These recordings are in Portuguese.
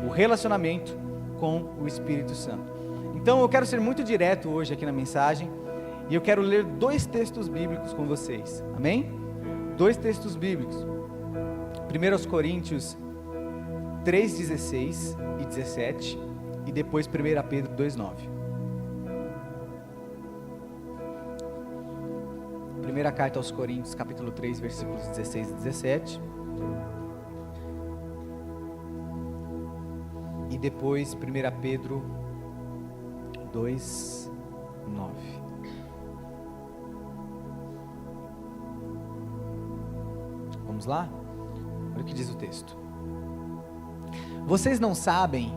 o relacionamento com o Espírito Santo. Então eu quero ser muito direto hoje aqui na mensagem, e eu quero ler 2 textos bíblicos com vocês, amém? 2 textos bíblicos, 1 Coríntios 3:16 e 17, e depois 1 Pedro 2:9. Primeira carta aos Coríntios, capítulo 3, versículos 16 e 17, e depois 1 Pedro 2:9. Vamos lá? Olha o que diz o texto. Vocês não sabem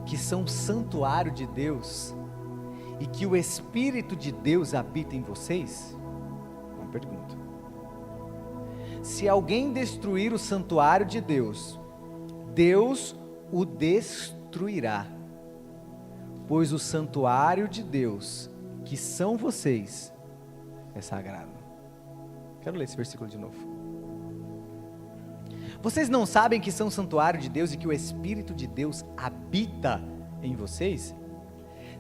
que são santuário de Deus e que o Espírito de Deus habita em vocês? Uma pergunta. Se alguém destruir o santuário de Deus, Deus o destruirá, pois o santuário de Deus, que são vocês, é sagrado. Quero ler esse versículo de novo. Vocês não sabem que são santuário de Deus e que o Espírito de Deus habita em vocês?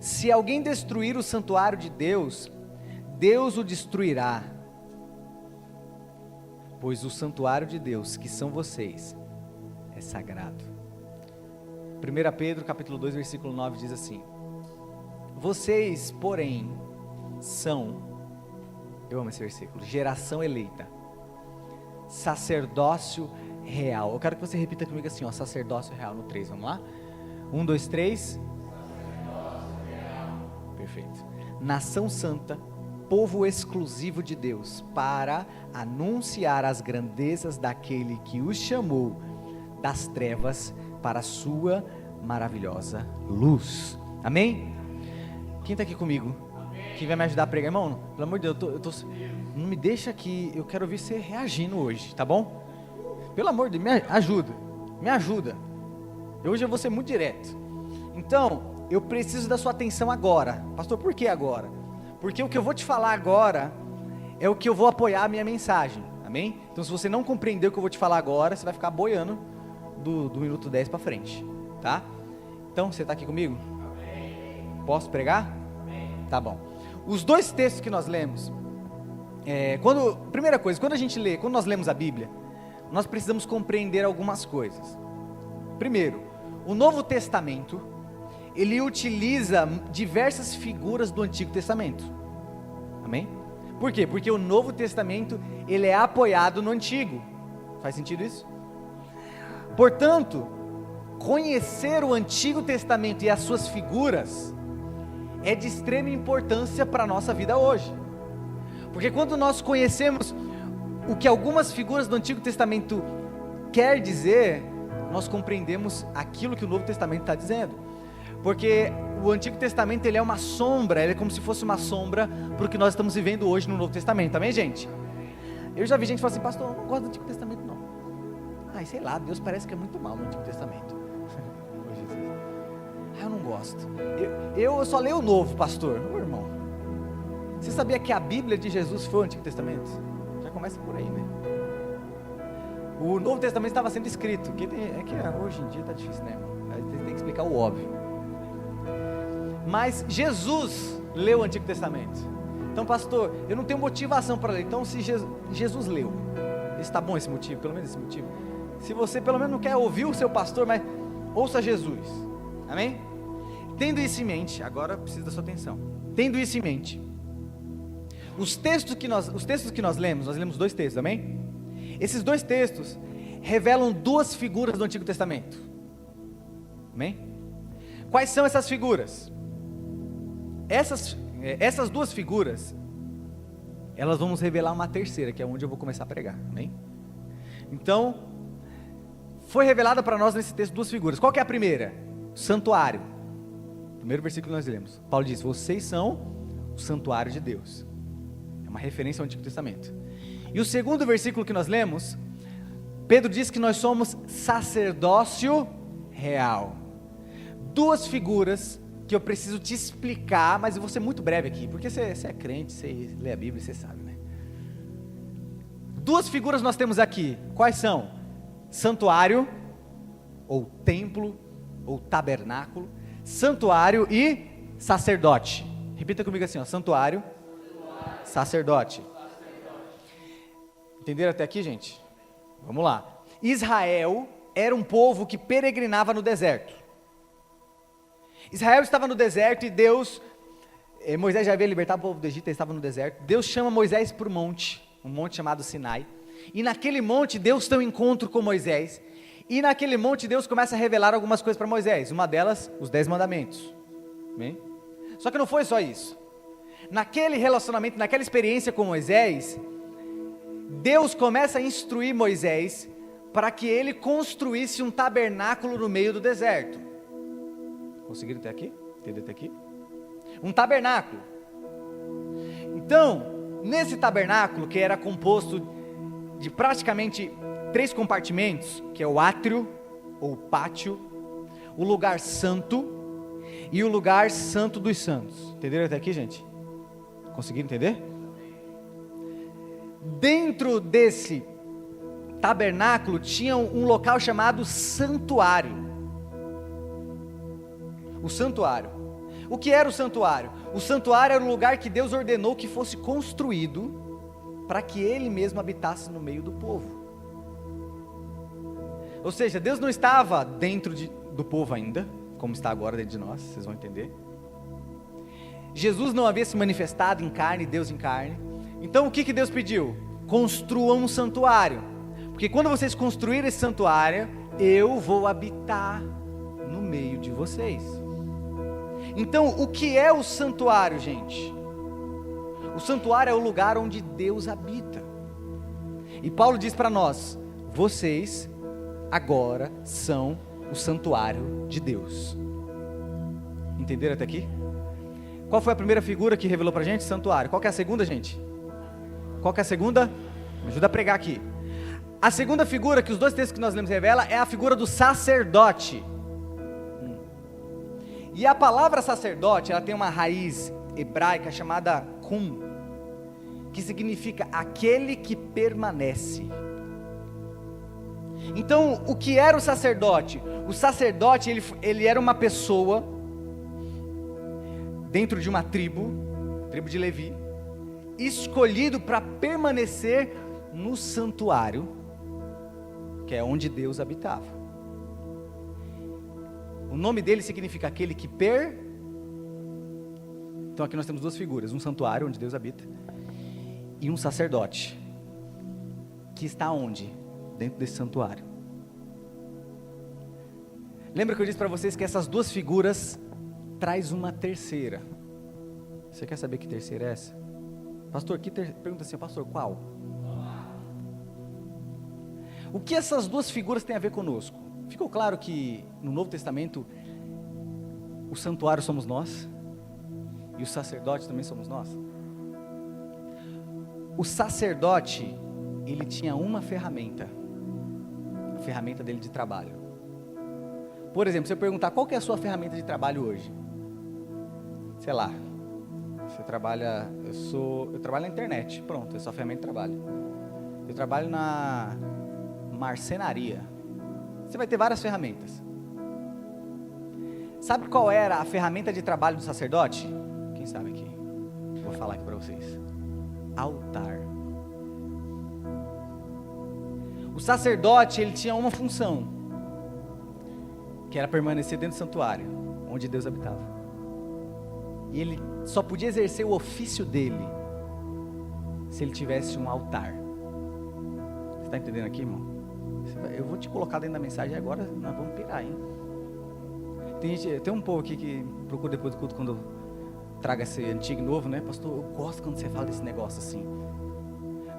Se alguém destruir o santuário de Deus, Deus o destruirá, pois o santuário de Deus, que são vocês, é sagrado. 1 Pedro capítulo 2, versículo 9 diz assim: vocês, porém, são, eu amo esse versículo, geração eleita, sacerdócio real. Eu quero que você repita comigo assim, ó, sacerdócio real no 3, vamos lá? 1, 2, 3. Sacerdócio real. Perfeito. Nação santa, povo exclusivo de Deus, para anunciar as grandezas daquele que os chamou das trevas para a sua maravilhosa luz. Amém? Quem está aqui comigo? Amém. Quem vai me ajudar a pregar? Irmão, pelo amor de Deus, não me deixa aqui, eu quero ver você reagindo hoje, tá bom? Pelo amor de Deus, me ajuda. Hoje eu vou ser muito direto. Então, eu preciso da sua atenção agora. Pastor, por que agora? Porque o que eu vou te falar agora é o que eu vou apoiar a minha mensagem, amém? Então, se você não compreender o que eu vou te falar agora, você vai ficar boiando do minuto 10 para frente, tá? Então, você está aqui comigo? Amém. Posso pregar? Amém. Tá bom. Os 2 textos que nós lemos, primeira coisa, quando nós lemos a Bíblia, nós precisamos compreender algumas coisas. Primeiro, o Novo Testamento, ele utiliza diversas figuras do Antigo Testamento, amém? Por quê? Porque o Novo Testamento, ele é apoiado no Antigo. Faz sentido isso? Portanto, conhecer o Antigo Testamento e as suas figuras é de extrema importância para a nossa vida hoje, porque quando nós conhecemos o que algumas figuras do Antigo Testamento quer dizer, nós compreendemos aquilo que o Novo Testamento está dizendo, porque o Antigo Testamento, ele é uma sombra, ele é como se fosse uma sombra para o que nós estamos vivendo hoje no Novo Testamento, amém, gente? Eu já vi gente falar assim, pastor, eu não gosto do Antigo Testamento não. Ai, sei lá, Deus parece que é muito mal no Antigo Testamento. Eu não gosto, eu só leio o Novo, pastor. Ô irmão, você sabia que a Bíblia de Jesus foi o Antigo Testamento? Já começa por aí, né? O Novo Testamento estava sendo escrito, hoje em dia está difícil, né, irmão? Tem que explicar o óbvio. Mas Jesus leu o Antigo Testamento. Então, pastor, eu não tenho motivação para ler. Então, se Jesus leu, está bom esse motivo, pelo menos esse motivo. Se você pelo menos não quer ouvir o seu pastor, mas ouça Jesus, amém? Tendo isso em mente, agora preciso da sua atenção. Tendo isso em mente, os textos que nós lemos 2 textos, amém? Esses 2 textos revelam 2 figuras do Antigo Testamento, amém? Quais são essas figuras? Essas 2 figuras, elas vão nos revelar uma terceira, que é onde eu vou começar a pregar, amém? Então, foi revelada para nós nesse texto 2 figuras. Qual que é a primeira? Santuário. Primeiro versículo que nós lemos, Paulo diz, vocês são o santuário de Deus. É uma referência ao Antigo Testamento. E o segundo versículo que nós lemos, Pedro diz que nós somos sacerdócio real. 2 figuras que eu preciso te explicar, mas eu vou ser muito breve aqui, porque você é crente, você lê a Bíblia, você sabe, né? 2 figuras nós temos aqui, quais são? Santuário, ou templo ou tabernáculo, santuário e sacerdote. Repita comigo assim, ó, santuário, sacerdote. Entenderam até aqui, gente? Vamos lá. Israel era um povo que peregrinava no deserto. Israel estava no deserto e Moisés já havia libertado o povo do Egito, ele estava no deserto. Deus chama Moisés para um monte chamado Sinai. E naquele monte Deus tem um encontro com Moisés. E naquele monte Deus começa a revelar algumas coisas para Moisés. Uma delas, os 10 mandamentos. Bem? Só que não foi só isso. Naquele relacionamento, naquela experiência com Moisés, Deus começa a instruir Moisés para que ele construísse um tabernáculo no meio do deserto. Conseguiram até aqui? Entendeu até aqui? Um tabernáculo. Então, nesse tabernáculo, que era composto de praticamente 3 compartimentos, que é o átrio, ou pátio, o lugar santo e o lugar santo dos santos. Entenderam até aqui, gente? Conseguiram entender? Dentro desse tabernáculo tinha um local chamado santuário. O santuário. O que era o santuário? O santuário era o lugar que Deus ordenou que fosse construído para que Ele mesmo habitasse no meio do povo. Ou seja, Deus não estava dentro do povo ainda, como está agora dentro de nós, vocês vão entender. Jesus não havia se manifestado em carne, Deus em carne. Então o que Deus pediu? Construam um santuário, porque quando vocês construírem esse santuário, eu vou habitar no meio de vocês. Então, o que é o santuário, gente? O santuário é o lugar onde Deus habita. E Paulo diz para nós: vocês agora são o santuário de Deus. Entenderam até aqui? Qual foi a primeira figura que revelou para a gente? Santuário. Qual que é a segunda, gente? Qual que é a segunda? Me ajuda a pregar aqui. A segunda figura que os 2 textos que nós lemos revela é a figura do sacerdote. E a palavra sacerdote, ela tem uma raiz hebraica chamada kum, que significa aquele que permanece. Então, o que era o sacerdote? O sacerdote, ele era uma pessoa dentro de uma tribo de Levi, escolhido para permanecer no santuário, que é onde Deus habitava. O nome dele significa aquele que Então aqui nós temos 2 figuras, um santuário onde Deus habita e um sacerdote, que está onde? Dentro desse santuário. Lembra que eu disse para vocês que essas 2 figuras traz uma terceira? Você quer saber que terceira é essa? Pastor, pergunta assim, pastor, qual? O que essas 2 figuras têm a ver conosco? Ficou claro que no Novo Testamento o santuário somos nós e o sacerdote também somos nós. O sacerdote, ele tinha uma ferramenta, a ferramenta dele de trabalho. Por exemplo, se eu perguntar qual que é a sua ferramenta de trabalho hoje, sei lá, você trabalha, eu trabalho na internet, pronto, é a sua ferramenta de trabalho. Eu trabalho na marcenaria. Você vai ter várias ferramentas. Sabe qual era a ferramenta de trabalho do sacerdote? Quem sabe aqui? Vou falar aqui para vocês. Altar. O sacerdote, ele tinha uma função, que era permanecer dentro do santuário, onde Deus habitava. E ele só podia exercer o ofício dele se ele tivesse um altar. Você está entendendo aqui, irmão? Eu vou te colocar dentro da mensagem agora, nós vamos pirar, hein? Tem um povo aqui que procura depois do culto quando traga esse antigo e novo, né? Pastor, eu gosto quando você fala desse negócio assim.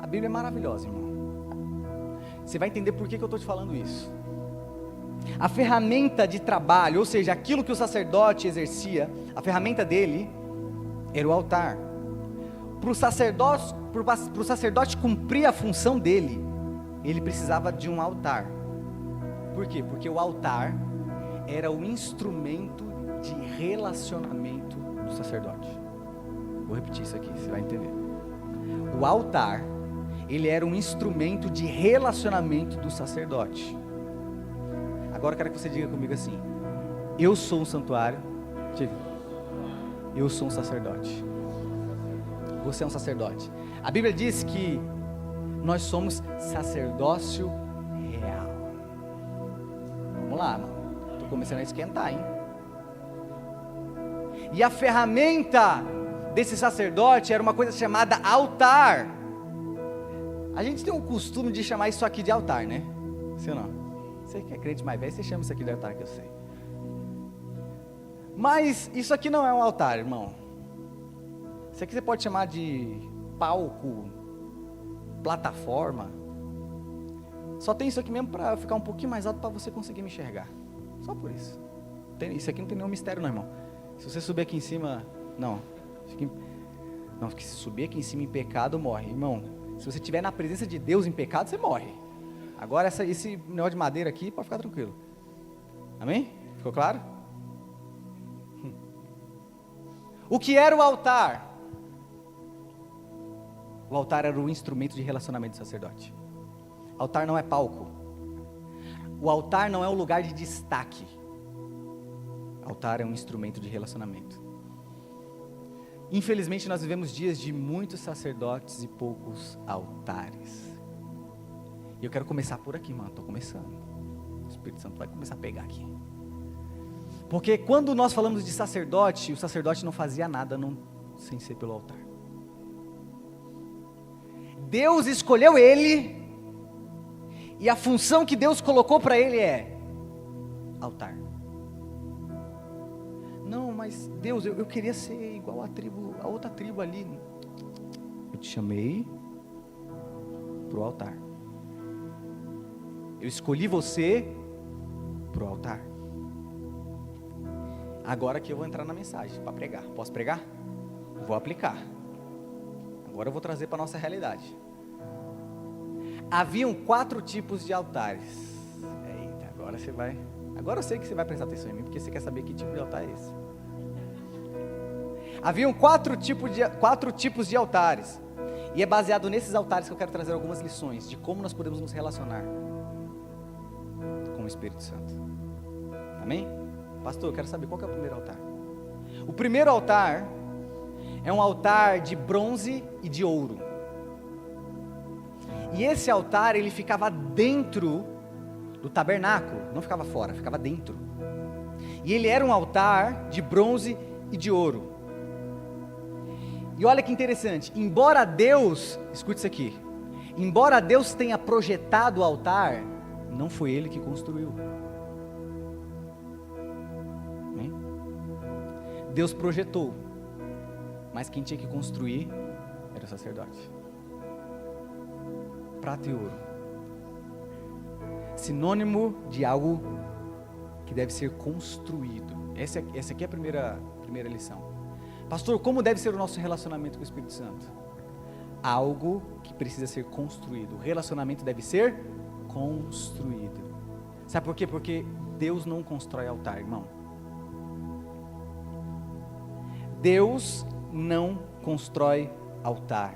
A Bíblia é maravilhosa, irmão. Você vai entender por que eu estou te falando isso. A ferramenta de trabalho, ou seja, aquilo que o sacerdote exercia, a ferramenta dele era o altar. Para o sacerdote cumprir a função dele, ele precisava de um altar. Por quê? Porque o altar era o instrumento de relacionamento do sacerdote. Vou repetir isso aqui, você vai entender. O altar, ele era um instrumento de relacionamento do sacerdote. Agora eu quero que você diga comigo assim: Eu sou um santuário. Diga. Eu sou um sacerdote. Você é um sacerdote. A Bíblia diz que nós somos sacerdócio real. Vamos lá, mano. Estou começando a esquentar, hein? E a ferramenta desse sacerdote era uma coisa chamada altar. A gente tem o costume de chamar isso aqui de altar, né? Sim ou não? Você que é crente mais velho, você chama isso aqui de altar, que eu sei. Mas isso aqui não é um altar, irmão. Isso aqui você pode chamar de palco, plataforma. Só tem isso aqui mesmo para ficar um pouquinho mais alto para você conseguir me enxergar. Só por isso. Isso aqui não tem nenhum mistério não, irmão. Se você subir aqui em cima, não. Porque se subir aqui em cima em pecado, morre. Irmão, se você estiver na presença de Deus em pecado, você morre. Agora esse negócio de madeira aqui, pode ficar tranquilo. Amém? Ficou claro? O que era o altar? O altar era o instrumento de relacionamento do sacerdote. O altar não é palco. O altar não é um lugar de destaque. O altar é um instrumento de relacionamento. Infelizmente nós vivemos dias de muitos sacerdotes e poucos altares. E eu quero começar por aqui, mano. Estou começando. O Espírito Santo vai começar a pegar aqui. Porque quando nós falamos de sacerdote, o sacerdote não fazia nada sem ser pelo altar. Deus escolheu ele, e a função que Deus colocou para ele é altar. Não, mas Deus, eu queria ser igual a outra tribo ali. Eu te chamei para o altar. Eu escolhi você para o altar. Agora que eu vou entrar na mensagem para pregar. Posso pregar? Vou aplicar. Agora eu vou trazer para a nossa realidade. Haviam 4 tipos de altares. Eita, agora você vai... Agora eu sei que você vai prestar atenção em mim, porque você quer saber que tipo de altar é esse. Haviam 4 tipos de altares. E é baseado nesses altares que eu quero trazer algumas lições de como nós podemos nos relacionar com o Espírito Santo. Amém? Pastor, eu quero saber qual que é o primeiro altar. O primeiro altar é um altar de bronze e de ouro. E esse altar, ele ficava dentro do tabernáculo, não ficava fora, ficava dentro. E ele era um altar de bronze e de ouro. E olha que interessante, embora Deus, escute isso aqui, embora Deus tenha projetado o altar, não foi Ele que construiu. Amém? Deus projetou, mas quem tinha que construir era o sacerdote. Prata e ouro, sinônimo de algo que deve ser construído. Essa aqui é a primeira lição. Pastor, como deve ser o nosso relacionamento com o Espírito Santo? Algo que precisa ser construído. O relacionamento deve ser construído. Sabe por quê? Porque Deus não constrói altar, irmão. Deus não constrói altar.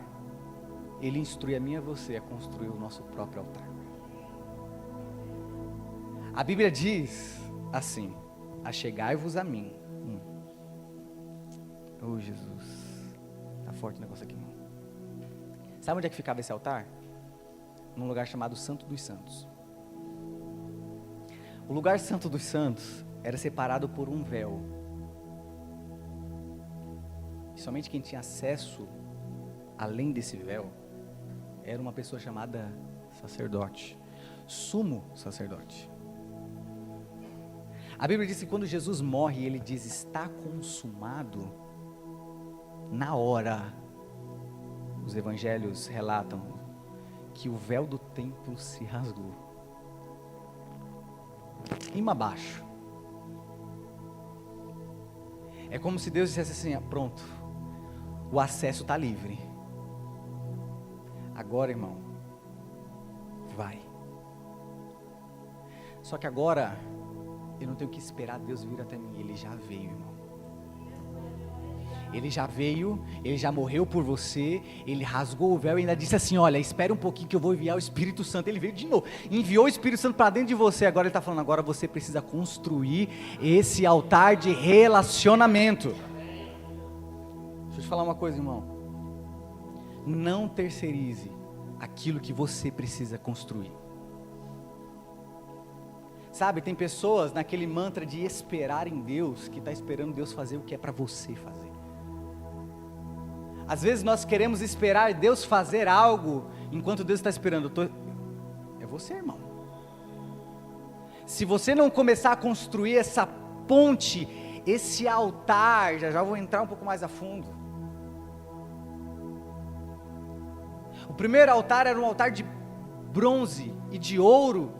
Ele instrui a mim e a você a construir o nosso próprio altar. A Bíblia diz assim: achegai-vos a mim. Oh Jesus, tá forte o negócio aqui, irmão. Sabe onde é que ficava esse altar? Num lugar chamado Santo dos Santos. O lugar Santo dos Santos era separado por um véu. E somente quem tinha acesso além desse véu era uma pessoa chamada sacerdote, sumo sacerdote. A Bíblia diz que quando Jesus morre, ele diz: está consumado. Na hora, os evangelhos relatam que o véu do templo se rasgou. Cima abaixo. É como se Deus dissesse assim: pronto, o acesso está livre. Agora, irmão, vai. Só que agora, eu não tenho que esperar Deus vir até mim, Ele já veio, irmão. Ele já veio, ele já morreu por você, ele rasgou o véu e ainda disse assim, olha, espere um pouquinho que eu vou enviar o Espírito Santo. Ele veio de novo, enviou o Espírito Santo para dentro de você. Agora ele está falando, agora você precisa construir esse altar de relacionamento. Deixa eu te falar uma coisa, irmão. Não terceirize aquilo que você precisa construir. Sabe, tem pessoas naquele mantra de esperar em Deus, que está esperando Deus fazer o que é para você fazer. Às vezes nós queremos esperar Deus fazer algo, enquanto Deus está esperando. É você, irmão. Se você não começar a construir essa ponte, esse altar, já vou entrar um pouco mais a fundo. O primeiro altar era um altar de bronze e de ouro.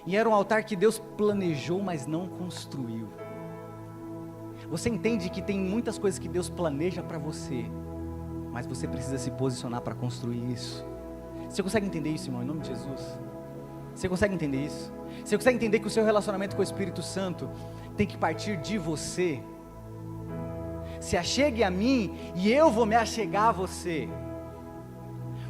E era um altar que Deus planejou, mas não construiu. Você entende que tem muitas coisas que Deus planeja para você, mas você precisa se posicionar para construir isso. Você consegue entender isso, irmão, em nome de Jesus? Você consegue entender isso? Você consegue entender que o seu relacionamento com o Espírito Santo tem que partir de você? Se achegue a mim e eu vou me achegar a você.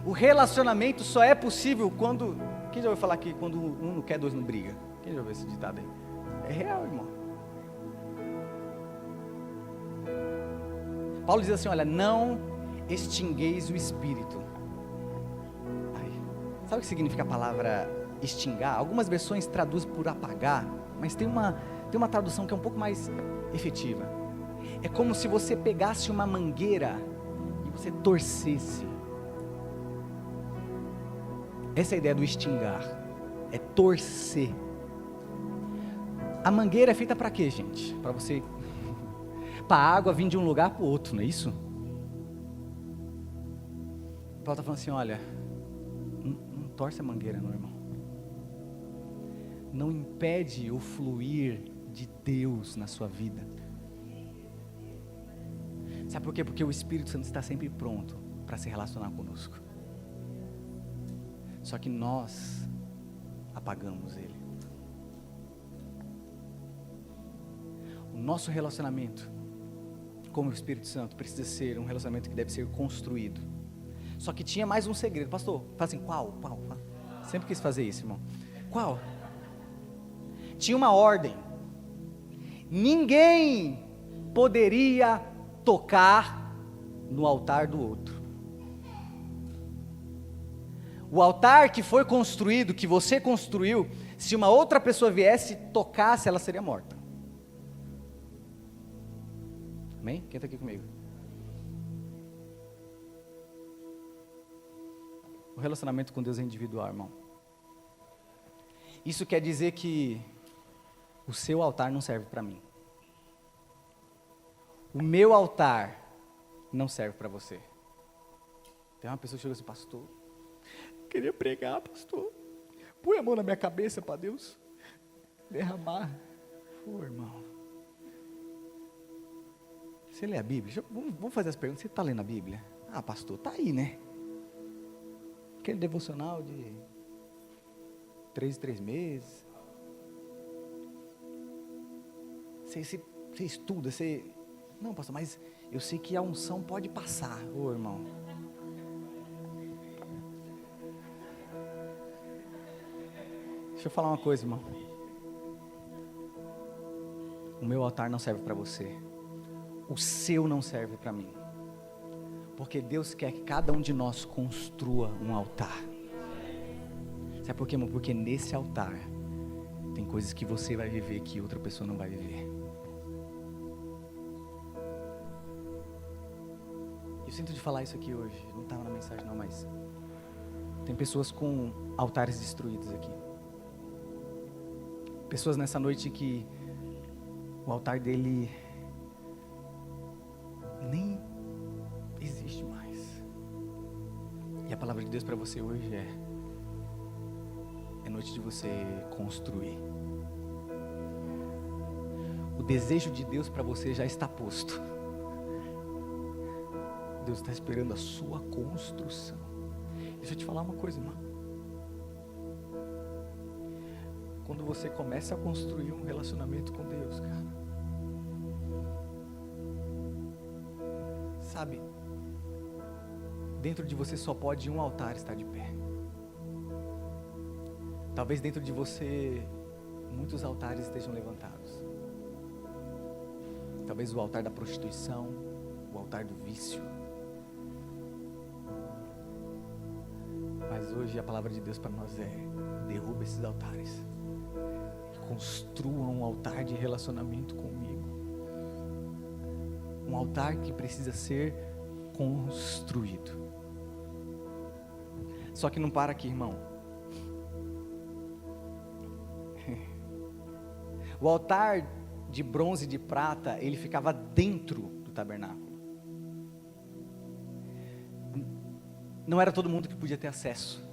O relacionamento só é possível quando... Quem já ouviu falar que quando um não quer, dois não briga? Quem já ouviu esse ditado aí? É real, irmão. Paulo diz assim, olha, não extingueis o Espírito. Ai, sabe o que significa a palavra extingar? Algumas versões traduzem por apagar, mas tem uma tradução que é um pouco mais efetiva. É como se você pegasse uma mangueira e você torcesse. Essa é a ideia do extingar, é torcer. A mangueira é feita para quê, gente? Para você, para a água vir de um lugar para o outro, não é isso? Paulo está falando assim, olha, não torce a mangueira não, irmão. Não impede o fluir de Deus na sua vida. Sabe por quê? Porque o Espírito Santo está sempre pronto para se relacionar conosco. Só que nós apagamos ele. O nosso relacionamento com o Espírito Santo precisa ser um relacionamento que deve ser construído. Só que tinha mais um segredo. Pastor, fala assim, qual? Sempre quis fazer isso, irmão. Qual? Tinha uma ordem. Ninguém poderia tocar no altar do outro. O altar que foi construído, que você construiu, se uma outra pessoa viesse e tocasse, ela seria morta. Amém? Quem está aqui comigo? O relacionamento com Deus é individual, irmão. Isso quer dizer que o seu altar não serve para mim. O meu altar não serve para você. Tem uma pessoa que chegou assim, pastor, queria pregar, pastor. Põe a mão na minha cabeça para Deus derramar. Pô, irmão. Você lê a Bíblia? Vamos fazer as perguntas. Você está lendo a Bíblia? Ah, pastor, está aí, né? Aquele devocional de 3 em 3 meses. Você estuda, você... Não, pastor, mas eu sei que a unção pode passar. Ô, irmão. Deixa eu falar uma coisa, irmão. O meu altar não serve para você. O seu não serve para mim. Porque Deus quer que cada um de nós construa um altar. Sabe por quê, irmão? Porque nesse altar tem coisas que você vai viver que outra pessoa não vai viver. Eu sinto de falar isso aqui hoje. Não estava na mensagem não, mas tem pessoas com altares destruídos aqui. Pessoas nessa noite que o altar dele nem existe mais. E a palavra de Deus para você hoje é noite de você construir. O desejo de Deus para você já está posto. Deus está esperando a sua construção. Deixa eu te falar uma coisa, irmão. Quando você começa a construir um relacionamento com Deus, cara, Sabe, dentro de você só pode um altar estar de pé. Talvez dentro de você muitos altares estejam levantados. Talvez o altar da prostituição, o altar do vício. Mas hoje a palavra de Deus para nós é: derruba esses altares. Construa um altar de relacionamento comigo. Um altar que precisa ser construído. Só que não para aqui, irmão. O altar de bronze e de prata, ele ficava dentro do tabernáculo. Não era todo mundo que podia ter acesso.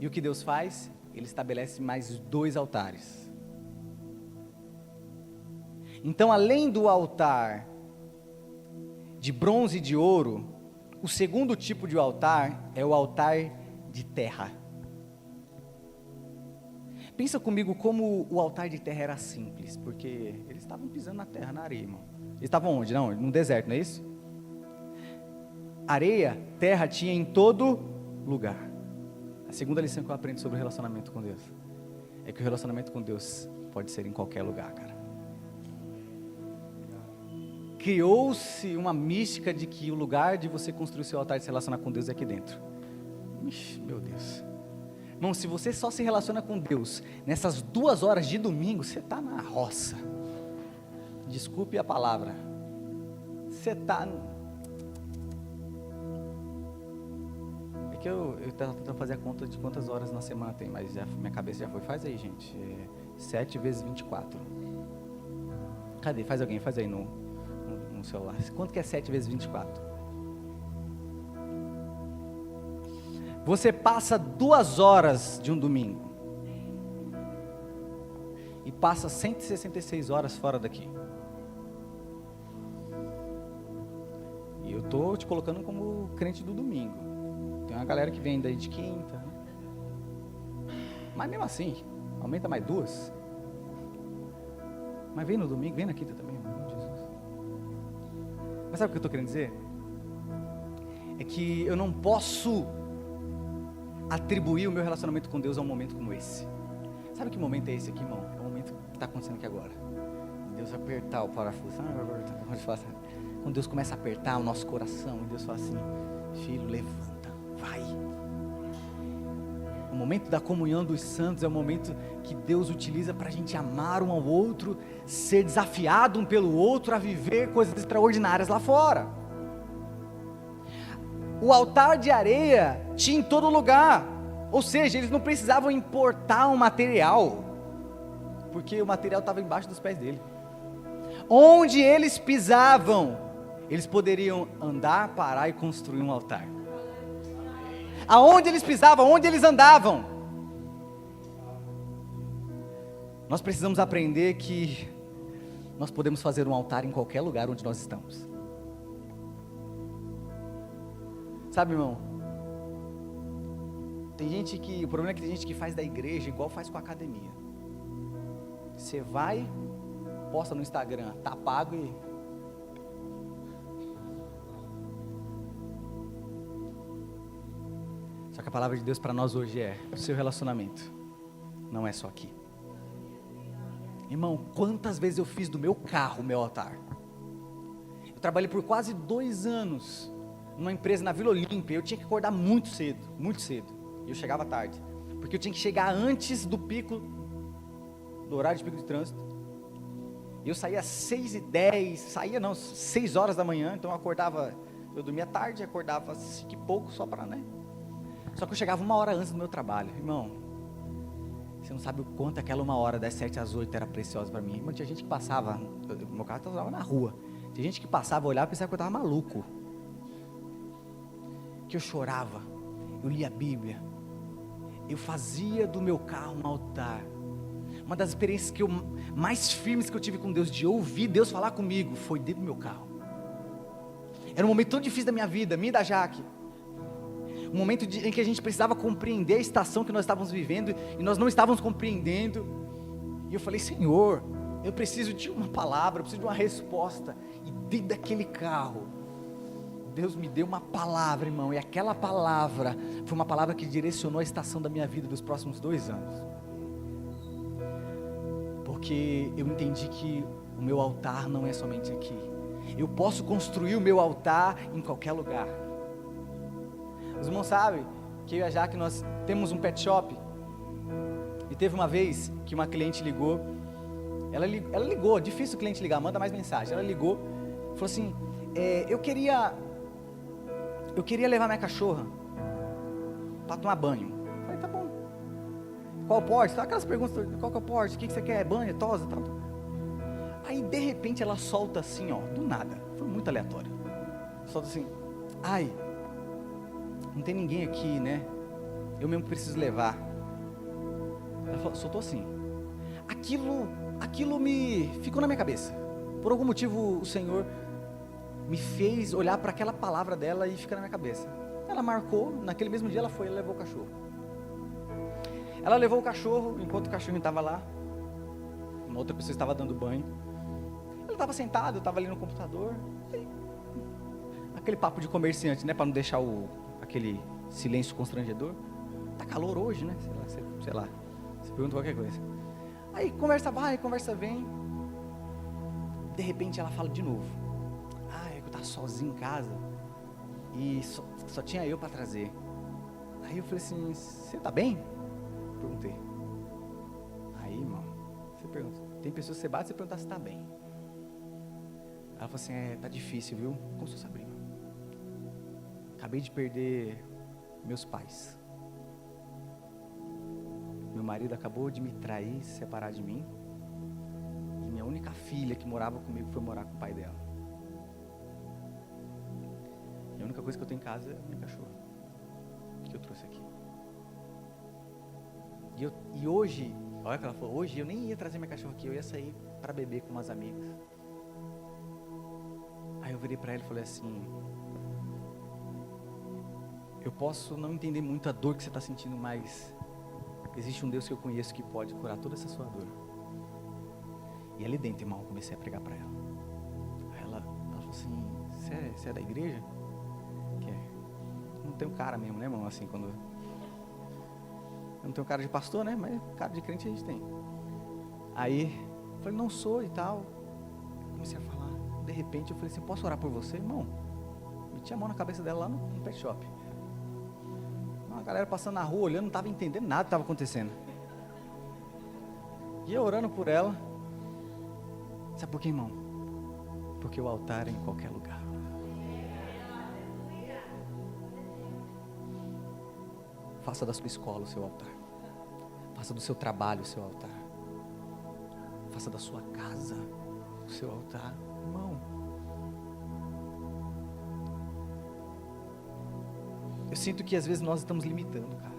E o que Deus faz? Ele estabelece mais 2 altares. Então, além do altar de bronze e de ouro, o segundo tipo de altar é o altar de terra. Pensa comigo como o altar de terra era simples, porque eles estavam pisando na terra, na areia, irmão. Eles estavam onde? Não, no deserto, não é isso? Areia, terra tinha em todo lugar. A segunda lição que eu aprendo sobre o relacionamento com Deus é que o relacionamento com Deus pode ser em qualquer lugar, cara. Criou-se uma mística de que o lugar de você construir o seu altar de se relacionar com Deus é aqui dentro. Ixi, meu Deus. Irmão, se você só se relaciona com Deus nessas 2 horas de domingo, você está na roça. Desculpe a palavra. Você está... É que eu estava tentando fazer a conta de quantas horas na semana tem, mas minha cabeça já foi. Faz aí, gente. 7 vezes 24. Cadê? Faz aí no celular. Quanto que é 7 vezes 24? Você passa 2 horas de um domingo e passa 166 horas fora daqui. E eu estou te colocando como crente do domingo. Tem uma galera que vem daí de quinta, mas mesmo assim, aumenta mais 2. Mas vem no domingo, vem na quinta também, meu Deus de Jesus. Mas sabe o que eu estou querendo dizer? É que eu não posso atribuir o meu relacionamento com Deus a um momento como esse. Sabe que momento é esse aqui, irmão? É o momento que está acontecendo aqui agora. Deus apertar o parafuso. Quando Deus começa a apertar o nosso coração, e Deus fala assim: filho, levanta, vai. O momento da comunhão dos santos é o momento que Deus utiliza para a gente amar um ao outro, ser desafiado um pelo outro a viver coisas extraordinárias lá fora. O altar de areia tinha em todo lugar, ou seja, eles não precisavam importar um material, porque o material estava embaixo dos pés dele. Onde eles pisavam, eles poderiam andar, parar e construir um altar. Aonde eles pisavam, onde eles andavam. Nós precisamos aprender que nós podemos fazer um altar em qualquer lugar onde nós estamos. Sabe, irmão, o problema é que tem gente que faz da igreja igual faz com a academia. Você vai, posta no Instagram, tá pago e... Só que a palavra de Deus para nós hoje é: o seu relacionamento não é só aqui. Irmão, quantas vezes eu fiz do meu carro o meu altar? Eu trabalhei por quase 2 anos numa empresa na Vila Olímpia. Eu tinha que acordar muito cedo, e eu chegava tarde, porque eu tinha que chegar antes do horário de pico de trânsito. E eu saía às 6h10, 6 horas da manhã, então eu dormia tarde, acordava 5 e pouco só para, né? Só que eu chegava 1 hora antes do meu trabalho. Irmão, você não sabe o quanto aquela 1 hora das 7 às 8 era preciosa para mim. Irmão, tinha gente que passava, meu carro estava na rua, tinha gente que passava, olhava e pensava que eu estava maluco, que eu chorava, eu lia a Bíblia, eu fazia do meu carro um altar. Uma das experiências mais firmes que eu tive com Deus, de ouvir Deus falar comigo, foi dentro do meu carro. Era um momento tão difícil da minha vida, minha e da Jaque, um momento em que a gente precisava compreender a estação que nós estávamos vivendo, e nós não estávamos compreendendo, e eu falei: Senhor, eu preciso de uma palavra, eu preciso de uma resposta. E dentro daquele carro, Deus me deu uma palavra, irmão, e aquela palavra foi uma palavra que direcionou a estação da minha vida dos próximos 2 anos. Porque eu entendi que o meu altar não é somente aqui. Eu posso construir o meu altar em qualquer lugar. Os irmãos sabem que eu e a Jaque, nós temos um pet shop. E teve uma vez que uma cliente ligou. Ela ligou, difícil o cliente ligar, manda mais mensagem. Ela ligou, falou assim, eu queria levar minha cachorra para tomar banho. Eu falei, tá bom. Qual o porte? Aquelas perguntas, qual que é o porte? O que você quer? Banho, tosa, tal. Aí de repente ela solta assim, ó, do nada. Foi muito aleatório. Solta assim, ai, não tem ninguém aqui, né? Eu mesmo preciso levar. Ela falou, soltou assim. Aquilo me ficou na minha cabeça. Por algum motivo o Senhor me fez olhar para aquela palavra dela e ficar na minha cabeça. Ela marcou, naquele mesmo dia ela foi e levou o cachorro. Ela levou o cachorro, enquanto o cachorro estava lá, uma outra pessoa estava dando banho. Ela estava sentada, eu estava ali no computador. Aquele papo de comerciante, né, para não deixar aquele silêncio constrangedor. Tá calor hoje, né? Sei lá. Você pergunta qualquer coisa. Aí conversa vai, conversa vem. De repente ela fala de novo. Eu estava sozinho em casa e só tinha eu para trazer. Aí eu falei assim, você tá bem? Perguntei. Aí, irmão, você pergunta, tem pessoas que você bate e você pergunta se tá bem. Ela falou assim, tá difícil, viu? Como se fosse abrir. Acabei de perder meus pais. Meu marido acabou de me trair, se separar de mim. E minha única filha que morava comigo foi morar com o pai dela. E a única coisa que eu tenho em casa é a minha cachorra, que eu trouxe aqui. E hoje, olha o que ela falou, hoje eu nem ia trazer minha cachorra aqui, eu ia sair para beber com umas amigas. Aí eu virei para ela e falei assim, eu posso não entender muito a dor que você está sentindo, mas existe um Deus que eu conheço que pode curar toda essa sua dor. E ali dentro, irmão, eu comecei a pregar para ela. Aí ela falou assim, você é da igreja? Não tenho cara mesmo, né, irmão? Assim, quando... Eu não tenho cara de pastor, né? Mas cara de crente a gente tem. Aí, eu falei, não sou e tal. Comecei a falar. De repente, eu falei assim, posso orar por você, irmão? Meti a mão na cabeça dela lá no pet shop. Uma galera passando na rua, olhando, não estava entendendo nada que estava acontecendo. E eu orando por ela. Sabe por quê, irmão? Porque o altar é em qualquer lugar. Faça da sua escola o seu altar. Faça do seu trabalho o seu altar. Faça da sua casa o seu altar. Irmão, eu sinto que às vezes nós estamos limitando, cara.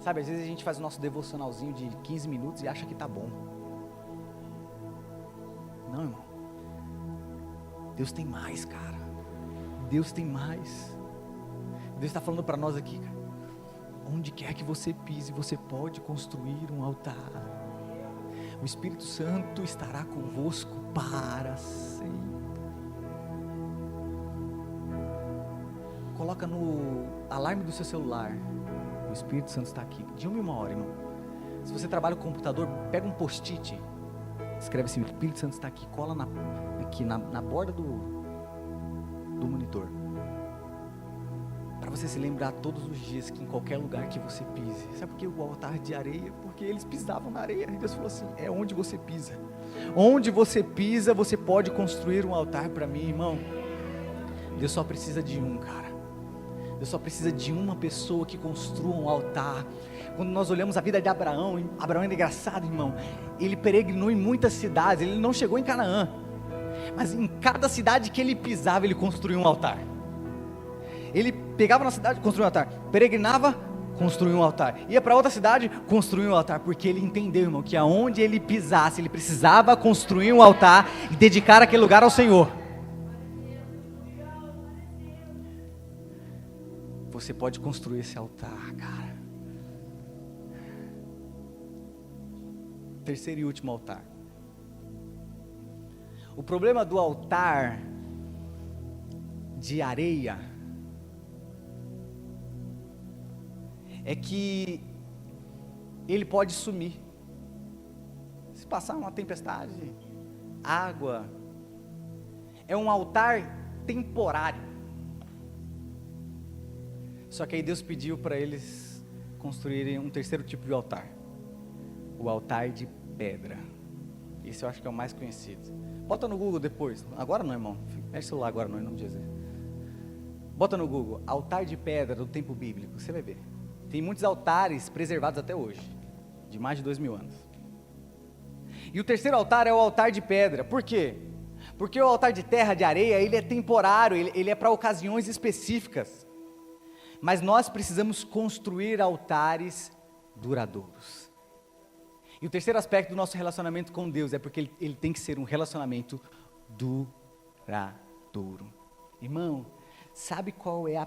Sabe, às vezes a gente faz o nosso devocionalzinho de 15 minutos e acha que tá bom. Não, irmão. Deus tem mais, cara. Deus tem mais. Deus está falando para nós aqui, cara. Onde quer que você pise, você pode construir um altar. O Espírito Santo estará convosco para sempre. Coloca no alarme do seu celular. O Espírito Santo está aqui. De 1 em 1 hora, irmão. Se você trabalha com computador, pega um post-it. Escreve assim, o Espírito Santo está aqui. Cola aqui na borda do monitor. Para você se lembrar todos os dias que em qualquer lugar que você pise. Sabe por que o altar de areia? Porque eles pisavam na areia. E Deus falou assim, é onde você pisa. Onde você pisa, você pode construir um altar para mim, irmão. Deus só precisa de um, cara. Deus só precisa de uma pessoa que construa um altar. Quando nós olhamos a vida de Abraão é engraçado, irmão. Ele peregrinou em muitas cidades, ele não chegou em Canaã. Mas em cada cidade que ele pisava, ele construiu um altar. Ele pegava na cidade, construía um altar. Peregrinava, construía um altar. Ia para outra cidade, construía um altar. Porque ele entendeu, irmão, que aonde ele pisasse, ele precisava construir um altar e dedicar aquele lugar ao Senhor. Você pode construir esse altar, cara. Terceiro e último altar. O problema do altar de areia é que ele pode sumir. Se passar uma tempestade, água, é um altar temporário. Só que aí Deus pediu para eles construírem um terceiro tipo de altar, o altar de pedra. Esse eu acho que é o mais conhecido. Bota no Google depois. Agora não, irmão. Mexe o celular agora não, em nome de Jesus. Bota no Google, altar de pedra do tempo bíblico. Você vai ver. Tem muitos altares preservados até hoje, de mais de 2000 anos. E o terceiro altar é o altar de pedra. Por quê? Porque o altar de terra, de areia, ele é temporário, ele é para ocasiões específicas. Mas nós precisamos construir altares duradouros. E o terceiro aspecto do nosso relacionamento com Deus é porque ele tem que ser um relacionamento duradouro. Irmão, sabe qual é a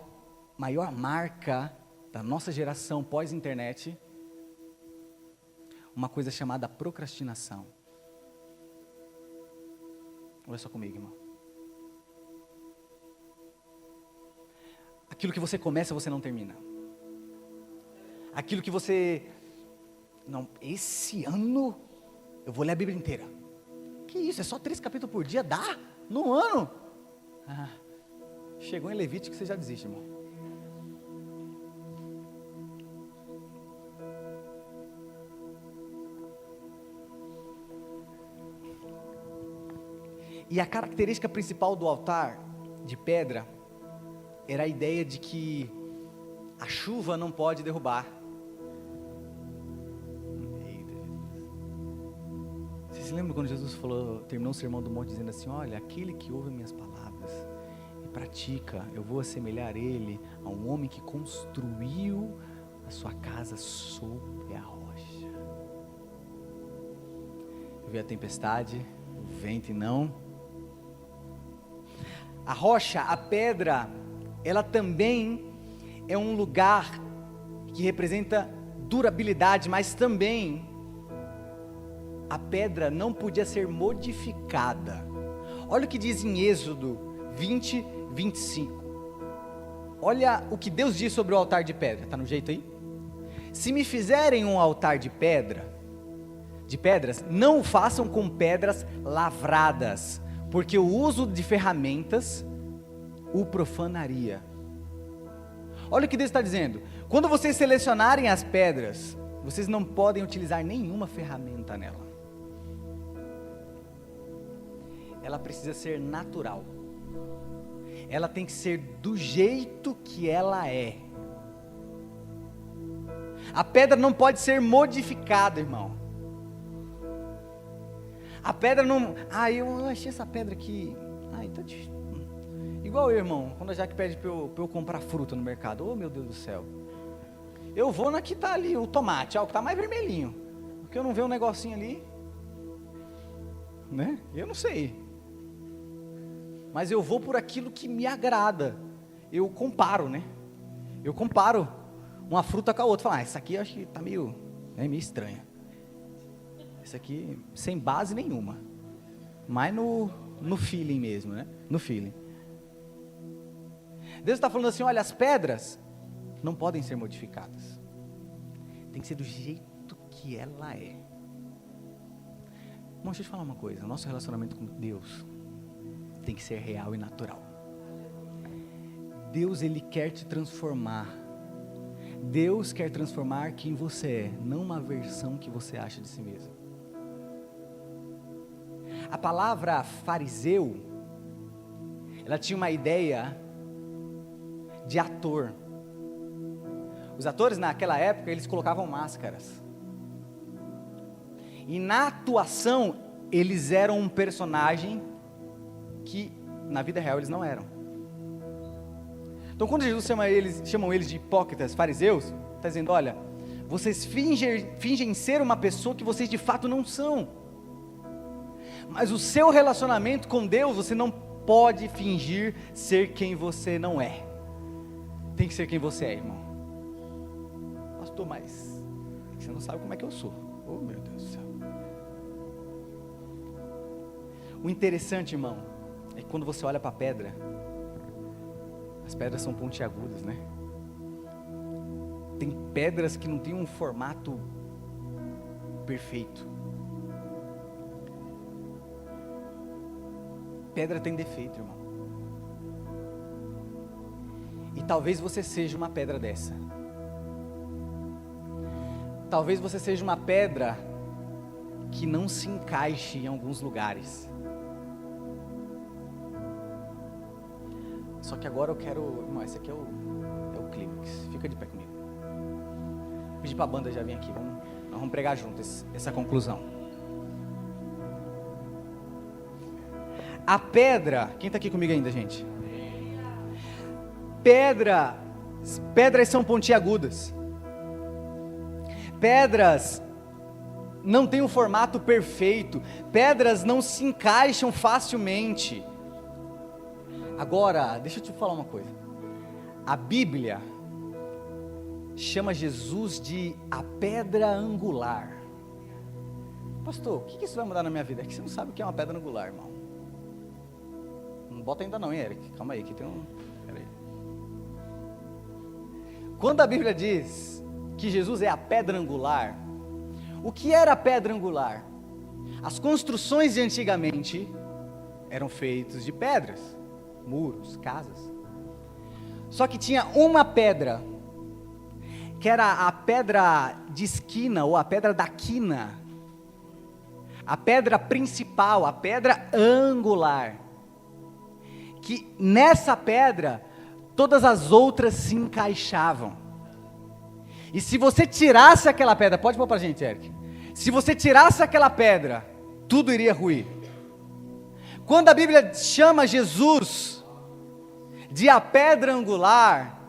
maior marca da nossa geração pós-internet? Uma coisa chamada procrastinação. Olha só comigo, irmão. Aquilo que você começa, você não termina. Aquilo que você... Não, esse ano eu vou ler a Bíblia inteira. Que isso, é só 3 capítulos por dia? Dá? Num ano? Chegou em Levítico, você já desiste, irmão. E a característica principal do altar de pedra era a ideia de que a chuva não pode derrubar. Eita, Jesus. Vocês se lembram quando Jesus terminou o sermão do monte dizendo assim: olha, aquele que ouve minhas palavras e pratica, eu vou assemelhar ele a um homem que construiu a sua casa sobre a rocha. Eu vi a tempestade, o vento e não. A rocha, a pedra, ela também é um lugar que representa durabilidade, mas também a pedra não podia ser modificada. Olha o que diz em Êxodo 20, 25. Olha o que Deus diz sobre o altar de pedra. Está no jeito aí? Se me fizerem um altar de pedras, não o façam com pedras lavradas, porque o uso de ferramentas o profanaria. Olha o que Deus está dizendo. Quando vocês selecionarem as pedras, vocês não podem utilizar nenhuma ferramenta nela. Ela precisa ser natural. Ela tem que ser do jeito que ela é. A pedra não pode ser modificada, irmão. A pedra não... eu achei essa pedra aqui... tá difícil. Igual eu, irmão, quando a Jaque pede para eu comprar fruta no mercado. Oh, meu Deus do céu. Eu vou na que está ali, o tomate, o que está mais vermelhinho. Porque eu não vejo um negocinho ali. Né? Eu não sei. Mas eu vou por aquilo que me agrada. Eu comparo, né? Eu comparo uma fruta com a outra. Falo, essa aqui eu acho que está meio estranha. Essa aqui sem base nenhuma. Mas no feeling mesmo, né? No feeling. Deus está falando assim, olha, as pedras não podem ser modificadas. Tem que ser do jeito que ela é. Irmão, deixa eu te falar uma coisa. O nosso relacionamento com Deus tem que ser real e natural. Deus, Ele quer te transformar. Deus quer transformar quem você é, não uma versão que você acha de si mesmo. A palavra fariseu, ela tinha uma ideia de ator. Os atores naquela época, eles colocavam máscaras. E na atuação, eles eram um personagem que na vida real eles não eram. Então quando Jesus chamam eles de hipócritas, fariseus, está dizendo, olha, vocês fingem ser uma pessoa que vocês de fato não são. Mas o seu relacionamento com Deus, você não pode fingir ser quem você não é. Tem que ser quem você é, irmão. Pastor, mas você não sabe como é que eu sou. Oh, meu Deus do céu. O interessante, irmão, é que quando você olha para a pedra, As pedras são pontiagudas, né? Tem pedras que não tem um formato perfeito. Pedra tem defeito, irmão. E talvez você seja uma pedra dessa. Talvez você seja uma pedra que não se encaixe em alguns lugares. Só que agora eu quero... Irmão, esse aqui é o clímax. Fica de pé comigo. Vou pedir para a banda já vir aqui. Nós vamos pregar juntos essa conclusão. A pedra... Quem está aqui comigo ainda, gente? Pedras são pontiagudas. Pedras não têm um formato perfeito. Pedras não se encaixam facilmente. Agora, deixa eu te falar uma coisa. A Bíblia chama Jesus de a pedra angular. Pastor, o que isso vai mudar na minha vida? É que você não sabe o que é uma pedra angular, irmão. Não bota ainda não, hein, Eric? Calma aí, aqui tem um... Pera aí. Quando a Bíblia diz que Jesus é a pedra angular, o que era a pedra angular? As construções de antigamente eram feitas de pedras, muros, casas. Só que tinha uma pedra, que era a pedra de esquina, ou a pedra da quina, a pedra principal, a pedra angular, que nessa pedra, todas as outras se encaixavam. E se você tirasse aquela pedra, pode pôr pra gente, Eric. Se você tirasse aquela pedra, tudo iria ruir. Quando a Bíblia chama Jesus de a pedra angular,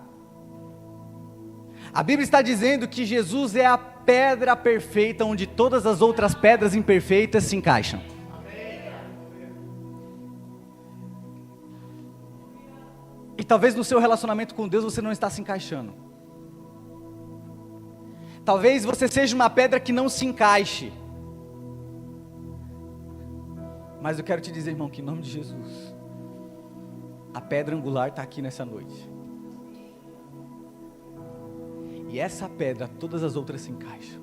a Bíblia está dizendo que Jesus é a pedra perfeita, onde todas as outras pedras imperfeitas se encaixam. E talvez no seu relacionamento com Deus você não está se encaixando. Talvez você seja uma pedra que não se encaixe. Mas eu quero te dizer, irmão, que em nome de Jesus, a pedra angular está aqui nessa noite. E essa pedra, todas as outras se encaixam.